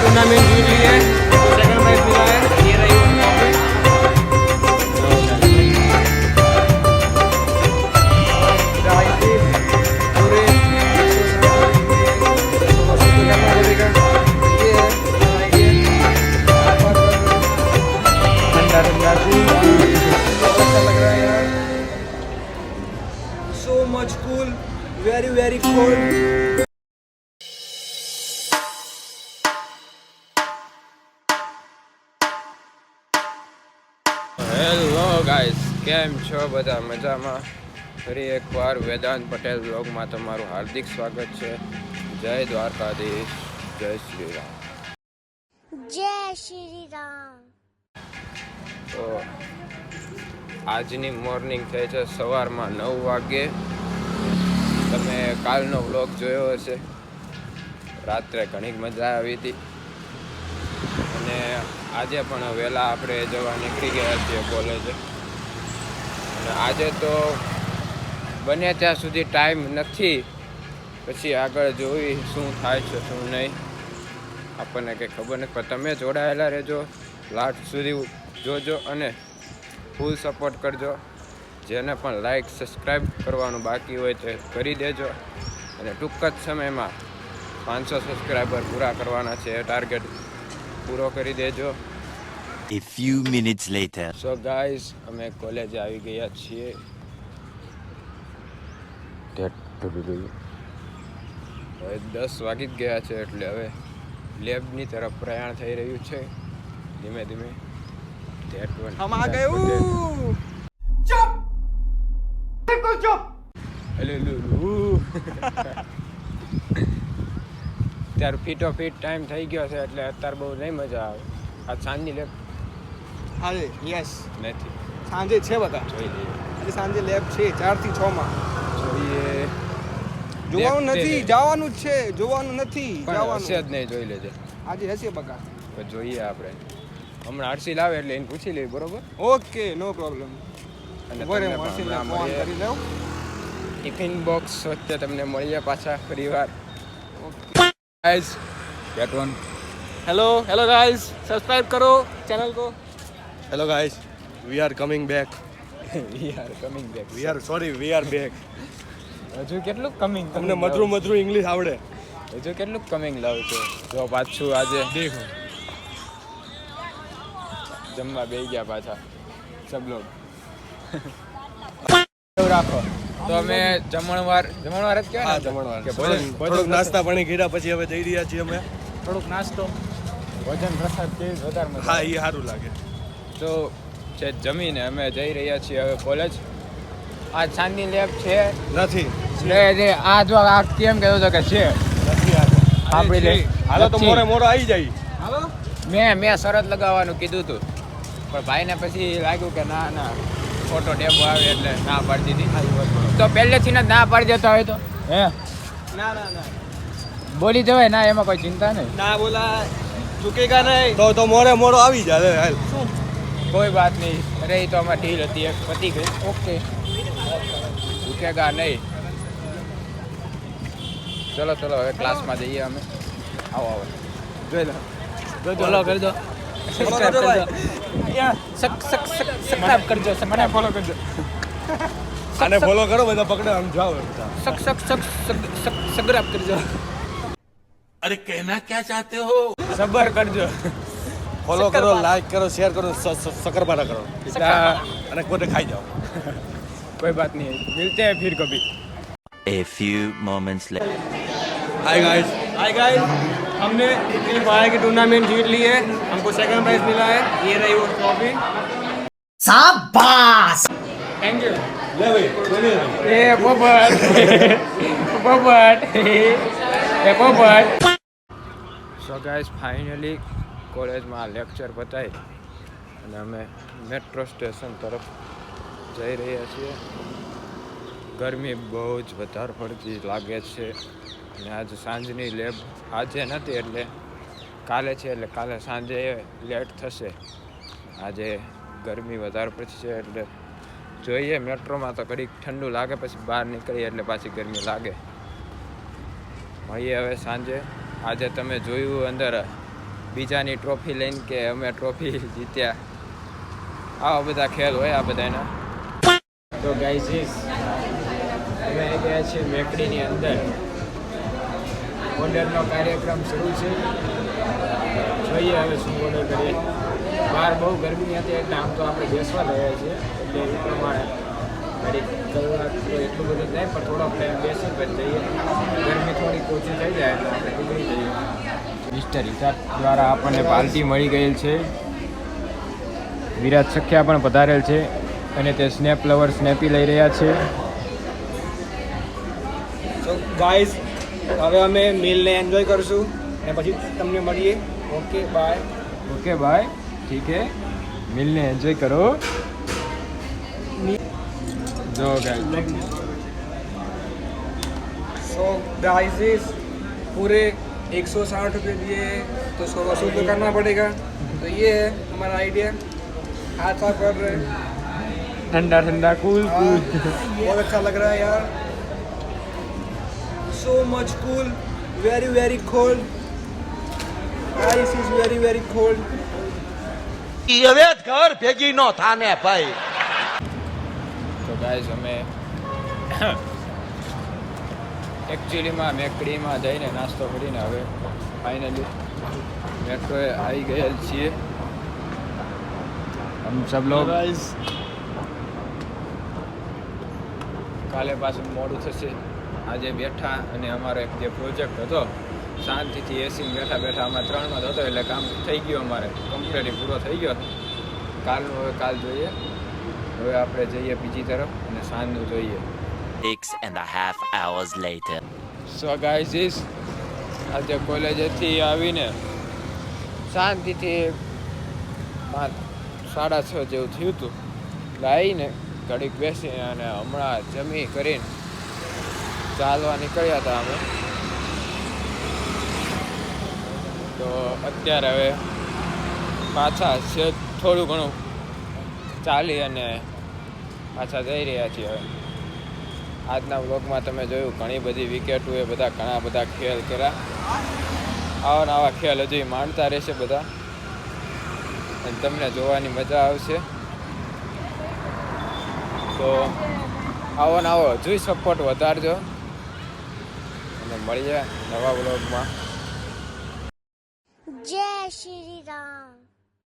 Tournament जीत ली है, second prize मिला है, ये रही वो ट्रॉफी। पूरे ठंडा ठंडा अच्छा लग रहा है यार, so much cool, very very cool. Hello guys, કેમ છો બધા? મજામાં? ફરી એકવાર વેદાંત પટેલ બ્લોગમાં તમારું હાર્દિક સ્વાગત છે. જય દ્વારકાધીશ, જય શ્રી રામ. જય શ્રી રામ. તો આજની મોર્નિંગ થઈ છે સવારમાં 9 વાગે. તમે કાલનો બ્લોગ જોયો હશે, રાત્રે ઘણી મજા આવી હતી અને આજે પણ વહેલા આપણે જવા નીકળી ગયા છીએ કોલેજે. અને આજે તો બને ત્યાં સુધી ટાઈમ નથી, પછી આગળ જોઈ શું થાય છે શું નહીં, આપણને કંઈ ખબર નથી. પણ તમે જોડાયેલા રહેજો, લાસ્ટ સુધી જોજો અને ફૂલ સપોર્ટ કરજો. જેને પણ લાઈક સબસ્ક્રાઈબ કરવાનું બાકી હોય તે કરી દેજો અને ટૂંક જ સમયમાં 500 સબસ્ક્રાઈબર પૂરા કરવાના છે. એ ટાર્ગેટ પૂરો કરી દેજો. A few minutes later. So guys, અમે કોલેજ આવી ગયા છીએ. હવે 10 વાગી જ ગયા છે, એટલે હવે લેબની તરફ પ્રયાણ થઈ રહ્યું છે ધીમે ધીમે. हम आ गए. चुप, बिल्कुल चुप. અત્યારે ફીટો ફીટ ટાઈમ થઈ ગયો છે, એટલે અત્યારે બહુ નહીં મજા આવે. આ સાંજની લેબ આજે યસ નથી, સાંજે છે બધા. જોઈ લઈએ, આજે સાંજે લેબ છે 4 થી 6 માં. જોઈએ. જોવાનું દેખતે નથી, રહે. જવાનું જ છે. જોવાનું નથી, પણ હશે જવાનું. જ નહીં, જોઈ લેજે. આજે હશે બકા. તો જોઈએ આપણે. હમણાં હર્ષિલ આવે એટલે એને પૂછી લઈએ, બરોબર? ઓકે, નો પ્રોબ્લેમ. અને બોરે તમને પણ મરસીને હમણાં ફોન મળીએ. કરી લઉં. ટિફિન બોક્સ વચ્ચે તમને મળીએ પાછા ફરીવાર. Guys, That one. Hello guys, subscribe करो चैनल को. Hello guys, we are coming back. We are coming back. We are back. હજુ કેટલું કમિંગ? તમને મધુર ઇંગ્લિશ આવડે? હજુ કેટલું કમિંગ લાવ છો? જો પાછું આજે દેખો. જમવા બેસી ગયા પાછા સબ લોગ. રાખો તો અમે જમણવાર જ કહેવાય હા, ને? જમણવાર. કે ભોજન થોડુંક નાસ્તા પાણી કર્યા પછી હવે જઈ રહ્યા છીએ અમે. થોડોક નાસ્તો. ભોજન પ્રસાદ કે વધારે મજા હા, આવે. એ સારું લાગે. તો છે જમીને અમે જઈ રહ્યા છીએ હવે કોલેજ. આ સાંજની લેબ છે. નથી આ જો આ કેમ કહેતો હતો કે છે આપણી લેબ. હાલો તો મોડો આવી જાય. હાલો. મેં શરત લગાવવાનું કીધું હતું, પણ ભાઈને પછી લાગ્યું કે ના ખોટો ડેબો આવે એટલે ના પાડી દીધી. તો પહેલેથી જ ના પાડી દેતા હોય તો ના બોલી જવાય ના, એમાં કોઈ ચિંતા નહીં. ના બોલા ચૂકેગા નહીં. તો મોડો આવી જાય. હાલ. કોઈ વાત નહીં. અરે એ તો અમારી ડીલ હતી, એક પતી ગઈ. ઓકે, રૂકેગા નહીં. ચલો હવે ક્લાસમાં જઈએ અમે. આવો જોઈ લો, ફોલો કરી દો, સબસ્ક્રાઇબ કરજો, સબસ્ક્રાઇબ કરજો, મને ફોલો કરજો. આને ફોલો કરો, બધા પકડે આમ જાઓ. સબસ્ક્રાઇબ કરજો. अरे कहना क्या चाहते हो? સબર કરજો. ફોલો કરો, લાઈક કરો, શેર કરો, સકરબારા કરો અને પોતે ખાઈ જાઓ. कोई बात नहीं है, मिलते हैं फिर कभी. A few moments later. Hi guys. हमने फ्री फायर की टूर्नामेंट जीत ली है, हमको सेकंड प्राइज मिला है, ये रही वो ट्रॉफी. शाबाश. Thank you. લે ભાઈ, ए पोपट सो गाइस, फाइनली કોલેજમાં લેક્ચર પતાવી અને અમે મેટ્રો સ્ટેશન તરફ જઈ રહ્યા છીએ. ગરમી બહુ જ વધારે પડતી લાગે છે અને આજે સાંજની લેબ આજે નથી, એટલે કાલે છે, એટલે કાલે સાંજે લેટ થશે. આજે ગરમી વધારે પડશે એટલે જોઈએ. મેટ્રોમાં તો ઘડીક ઠંડુ લાગે, પછી બહાર નીકળીએ એટલે પાછી ગરમી લાગે. મળીએ હવે સાંજે. આજે તમે જોયું અંદર બીજાની ટ્રોફી લઈને કે અમે ટ્રોફી જીત્યા, આવા બધા ખેલ હોય આ બધાના. તો ગાઈઝ અમે ગયા છીએ મેકડીની અંદર, ઓર્ડરનો કાર્યક્રમ શરૂ છે. જોઈએ હવે શું ઓર્ડર કરીએ. બહાર બહુ ગરમી હતી એટલે આમ તો આપણે બેસવા રહ્યા છીએ, એટલે એ પ્રમાણે ઘડી કલાક તો એટલું બધું નહીં, પણ થોડોક ટાઈમ બેસી પછી જઈએ. ગરમી થોડી ઓછી થઈ જાય એટલે આપણે નીકળી જઈએ. મિસ્ટર હિસાબ દ્વારા આપણને પાર્ટી મળી ગયેલ છે. વિરાટ સખ્યા પણ પધારેલ છે અને તે સ્નેપ લવર સ્નેપી લઈ રહ્યા છે. તો ગાઈઝ હવે અમે મીલને એન્જોય કરશું અને પછી તમને મળીએ. Okay bye. ઓકે બાય, ઠીક હે, મિલને એન્જોય કરો. જો ગાઈસ, सो गाइस पूरे 160 रुपये दिए तो 100 वसूल तो करना पड़ेगा. तो ये है हमारा आइडिया. हाथ साफ कर रहे हैं. ठंडा ठंडा कूल कूल. बहुत अच्छा लग रहा है यार. So much cool. Very very cold. Ice is very very cold. હવે ઘર ભેગી નો થાને ભાઈ. તો ગાઈસ અમે એકચ્યુઅલીમાં મેકડીમાં જઈને નાસ્તો કરીને હવે ફાઇનલી મેટ્રોએ આવી ગયેલ છીએ. હમ સબ લોગ કાલે પાછું મોડું થશે. આજે બેઠા અને અમારો એક જે પ્રોજેક્ટ હતો શાંતિથી એસીમાં બેઠા બેઠા અમારે 3 હતો એટલે કામ થઈ ગયું, અમારે કમ્પ્લીટલી પૂરો થઈ ગયો. કાલનું હવે કાલ જોઈએ. હવે આપણે જઈએ બીજી તરફ અને સાંજનું જોઈએ. 6.5 hours later. સો ગાઈઝ આજે કોલેજેથી આવીને શાંતિથી 5:30 જેવું થયું હતું એટલે આવીને ઘડીક બેસીને અને હમણાં જમી કરીને ચાલવા નીકળ્યા હતા અમે. તો અત્યારે હવે પાછા છે થોડું ઘણું ચાલી અને પાછા જઈ રહ્યા છીએ. હવે આજના વ્લોગમાં તમે જોયું ઘણી બધી વિકેટો, એ બધા ઘણા બધા ખેલ કર્યા. આવા નવા ખેલ હજી માણતા રહેશે બધા અને તમને જોવાની મજા આવશે. તો આવો ને આવો હજુ સપોર્ટ વધારજો અને મળીએ નવા વ્લોગમાં. जय श्री राम.